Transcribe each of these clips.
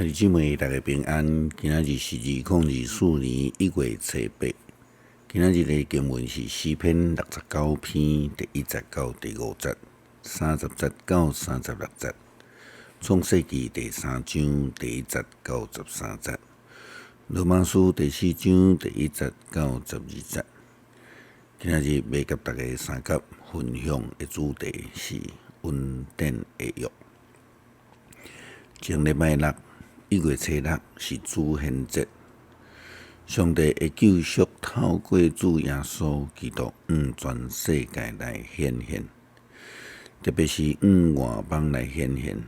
兄弟姊妹，大家平安。今仔日是2024年1月初8。今仔日的经文是诗篇69篇第1节到第5节，30节到36节。创世纪第3章第1节到13节。罗马书第4章第1节到12节。今仔日要甲大家三角分享的主题是恩典的约。前礼拜六1月初6是主显节，上帝的救赎透过主耶稣基督向全世界来显现，特别是向外邦来显现。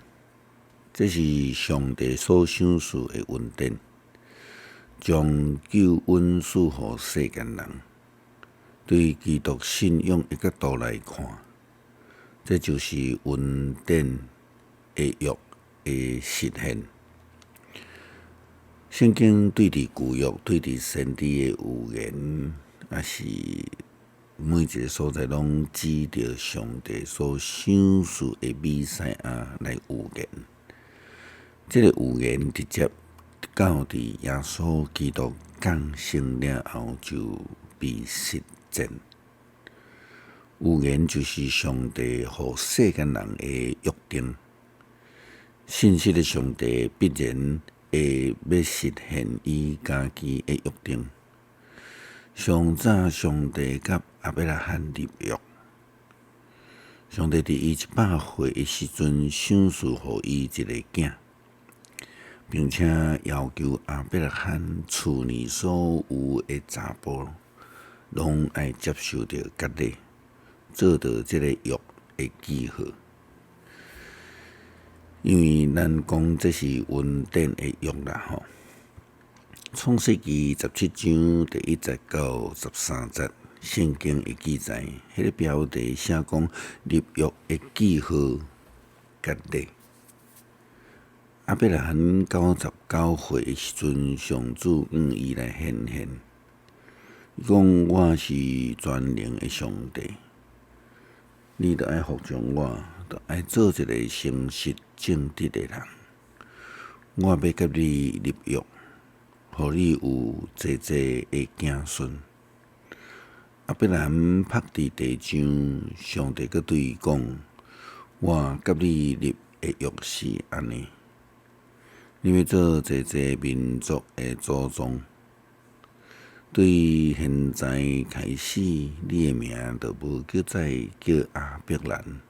这是上帝所赏赐的恩典，将救恩赐予世间人。对基督信仰的角度来看，这就是恩典的约的实现。圣经对伫旧约、对伫先知的预言，也是每一个所在拢指着上帝所赏赐的弥赛亚来预言。这个预言直接到伫耶稣基督降生了后就被实践。预言就是上帝予世间人的约定，信息的上帝必然会要实现伊家己的约定。上早上帝甲亚伯拉罕立约，上帝伫伊100岁的时阵赏赐予伊一个囝，并且要求亚伯拉罕厝里所有的查甫，拢爱接受着割礼，做到这个约的记号。因为咱讲这是恩典的约啦吼。创世纪17章第1节到13节，圣经的记载，迄个标题写讲立约的记号割礼。亚伯拉罕99岁的时阵，上主向伊来显现，伊讲我是全能的上帝，你着爱服从我，着爱做一个诚实正直的人。我要甲你立约，互你有济济的子孙。亚伯拉罕拍伫地上，上帝佫对伊讲：我甲你立的约是安尼，你要做济济民族的祖宗。对现在开始，你的名就无再叫亚伯兰，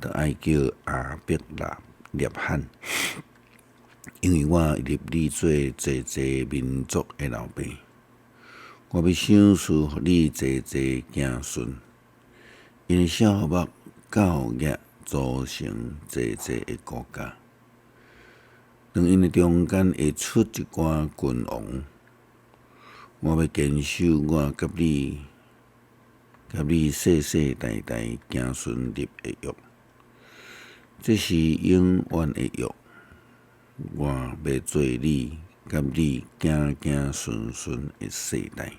就爱叫亚伯拉罕，因为我立你做济济民族的老爸。我要赏赐予你济济子孙，因为小目教业组成济济的国家，当因的中间会出一寡君王。我要坚守我甲你世世代代子孙立的约，这是永远的约。我要做你甲你子孙的世代。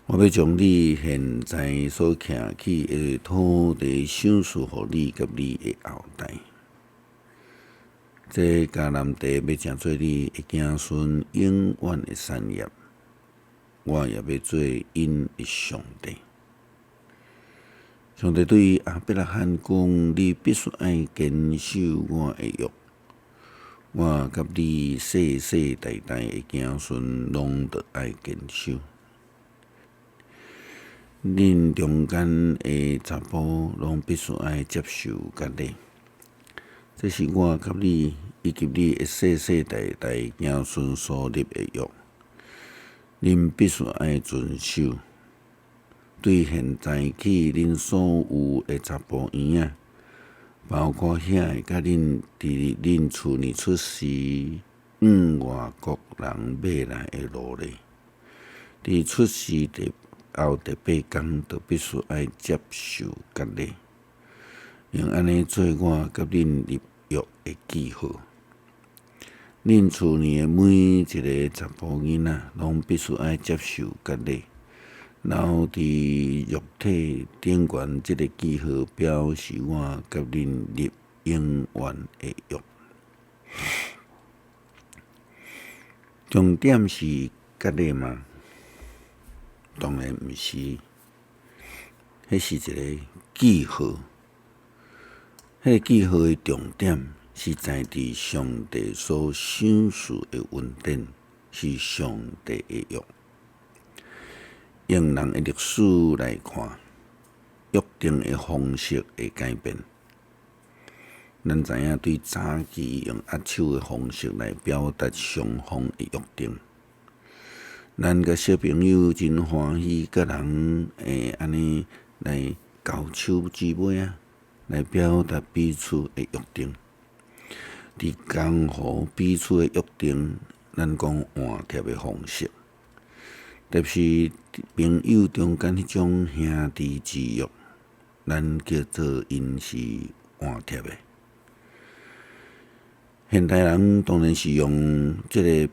我要将你现在所徛起的土地赏赐予你甲你的后代。这迦南地要成做你的子孙永远的产业，我也要做因的上帝。上帝对亚伯拉罕讲：你必须爱坚守我的约，我甲你世世代代的子孙拢得爱坚守。恁中间的查甫拢必须爱接受割礼。这是我甲你以及你的世世代代子孙所立的约，恁必须爱遵守。对现在起，恁所有的查甫婴仔，包括遐个甲恁伫恁厝里出世外国人买来的奴隶，伫出世后第8天，就必须爱接受割礼。用安尼做我甲恁立约的记号。恁厝里的每一个查甫囡仔，拢必须爱接受割礼，然后伫肉体顶悬这个记号，表示我甲恁立永远的约。重点是甲你吗？当然毋是，迄是一个记号。迄个记号的重点是在伫上帝所赏赐的恩典，是上帝的约。用人的历史来看，约定的方式会改变。咱知影，对早期用握手的方式来表达双方的约定。咱甲小朋友真欢喜，甲人安尼来交手指尾啊，来表达彼此的约定。伫江湖彼此的约定，咱讲换贴的方式，特别是朋友中间迄种兄弟之约，咱叫做因是换贴的。现代人当然是用这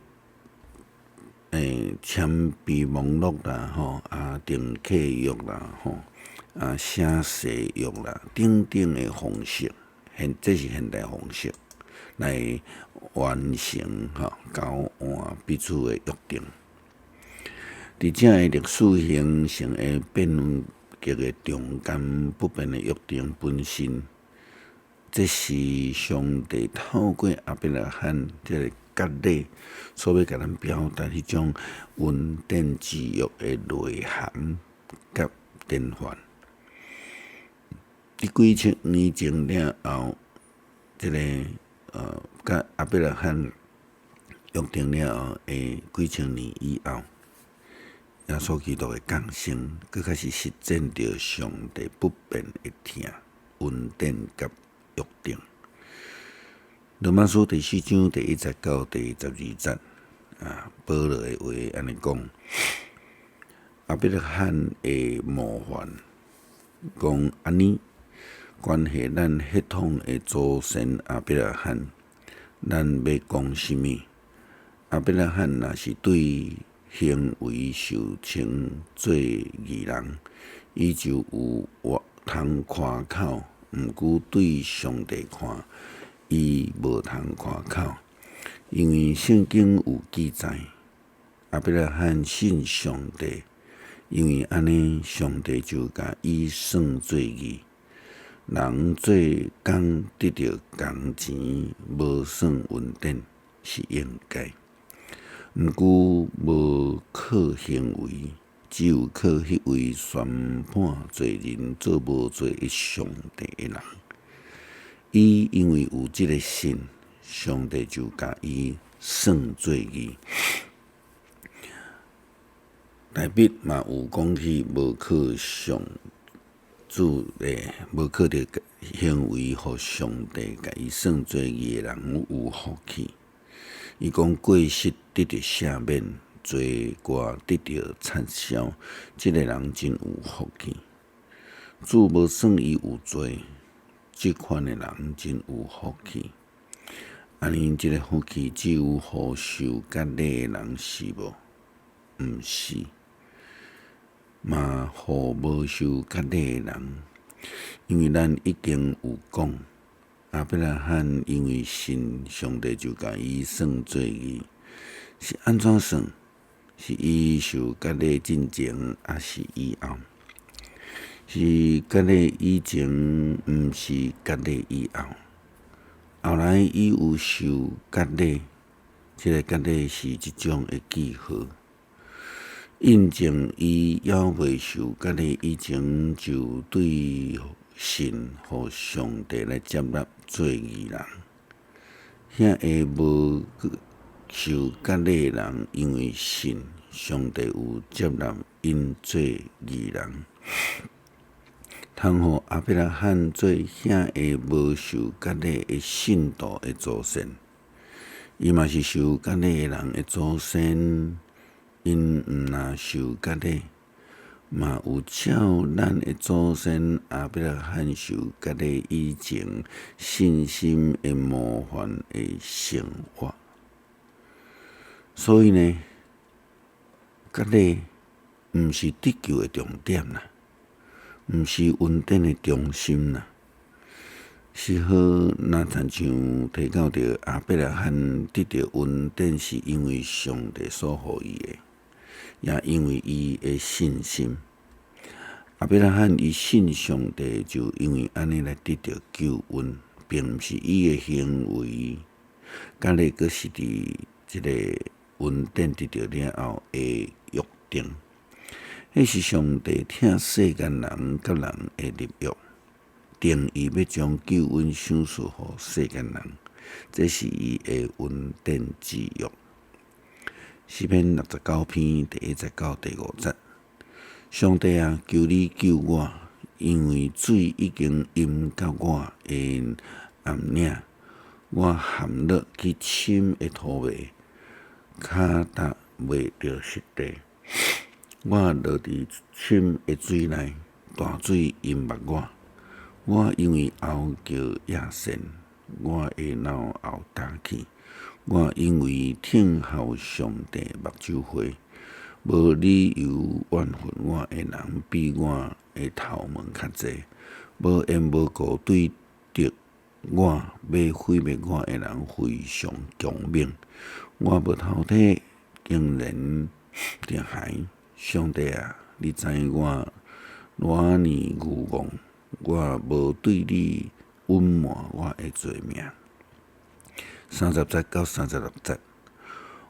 个签备忘录啦，订契约啦，写誓约啦，等等的方式，这是现代方式来完成交换彼此的约定。伫正的历史形成的变革的中间不变的约定本身，这是上帝透过亚伯拉罕这个割礼所要甲咱表达迄种恩典之约的内涵甲典范。伫几千年前了后，这个甲亚伯拉罕约定了后的几千年以后，耶稣基督的降生，佫开始实践着上帝不变的疼、恩典甲约定。罗马书第4章第1节到第12节保罗的话安尼讲，亚伯拉罕的模范讲安尼，关系咱血统的祖先亚伯拉罕，咱要讲什么？亚伯拉罕若是对行为受称做义人，伊就有通夸口；毋过对上帝看，伊无通夸口，因为圣经有记载，亚伯拉罕信上帝，因为安尼上帝就甲伊算做义。人做工得到工钱，无算恩典是应该。毋过无靠行为，只有靠迄位宣判罪人做无罪的上帝的人。伊因为有这个信，上帝就甲伊算做义。内笔嘛有讲起，无靠上主无靠着行为，互上帝甲伊算做义的人有福气。伊讲过失得到赦免，罪过得到撤销，这个人真有福气。主无算伊有罪，这款的人真有福气。安尼，这个福气只有互受割礼的人是无？毋是，嘛互无受割礼的人，因为咱已经有讲。亚伯拉罕因为信上帝，就甲伊算做义，是安怎算？是伊受割礼进前，还是以后？是割礼以前，毋是割礼以后。后来伊有受割礼，这个割礼是即种的记号，印证伊还未受割礼以前，就对信互上帝来接纳做义人。遐个无受割礼的人，因为信上帝有接纳因做义人，通互亚伯拉罕做遐个无受割礼的信徒的祖先。伊嘛是受割礼的人的祖先，因毋若受割礼。嘛有照咱的祖先亚伯拉罕受割礼以前信心的模范的生活，所以呢，割礼毋是得救的重点啦，毋是恩典的中心啦。是好，若亲像提到着亚伯拉罕得到恩典，是因为上帝所予伊的，也因为伊的信心。亚伯拉罕伊信上帝，就因为安尼来得到救恩，并毋是伊的行为，甲咧阁是伫即个恩典得到了后的约定。迄是上帝疼世间人甲人的立约，定义要将救恩赏赐互世间人，这是伊的恩典之约。诗篇69篇第1节到第5节，上帝啊，求你救我，因为水已经淹到我的暗领，我陷落去深的土脉，脚踏袂着实地。我落伫深的水内，大水淹没我。我因为后叫野神，我的脑后打去。我因为听候上帝目睭花，无理由怨恨我的人比我的头毛较济，无缘无故对敌我要毁灭我的人非常强猛。我无头体，竟然着害。上帝啊，你知我偌尼愚妄，我无对你隐瞒我的罪名。30节到36节，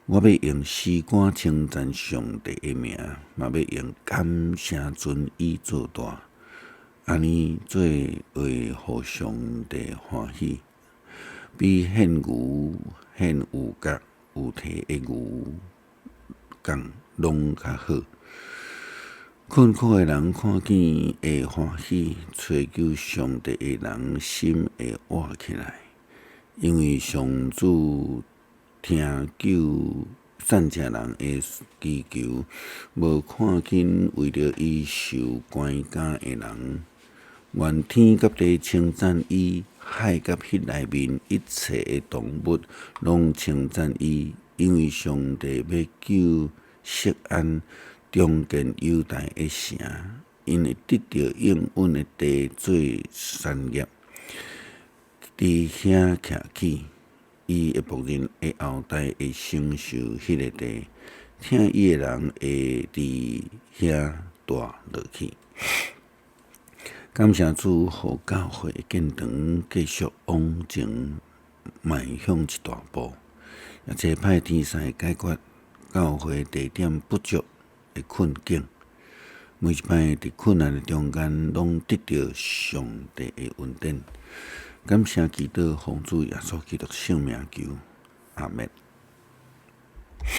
我要用诗歌称赞上帝的名，嘛要用感谢尊伊做大，安尼做会互上帝欢喜，比献牛、献有角、有蹄的牛角拢较好。困苦的人看见会欢喜，找求上帝的人心会活起来，因为上主听救善正人的祈求，无看紧为着伊受关监的人。愿天甲地称赞伊，海甲迄内面一切的动物拢称赞伊，因为上帝要救锡安。中建犹大的城，因会得到应允的地做产业，伫遐徛起，伊的仆人的后代会承受迄个地，听伊的人会伫遐住落去。感谢主，互教会建堂继续往前迈向一大步，也这歹天灾解决教会地点不足的困境，每一摆伫困难的中间，拢得到上帝的恩典。感谢祈祷，奉主耶稣基督圣名求，阿门。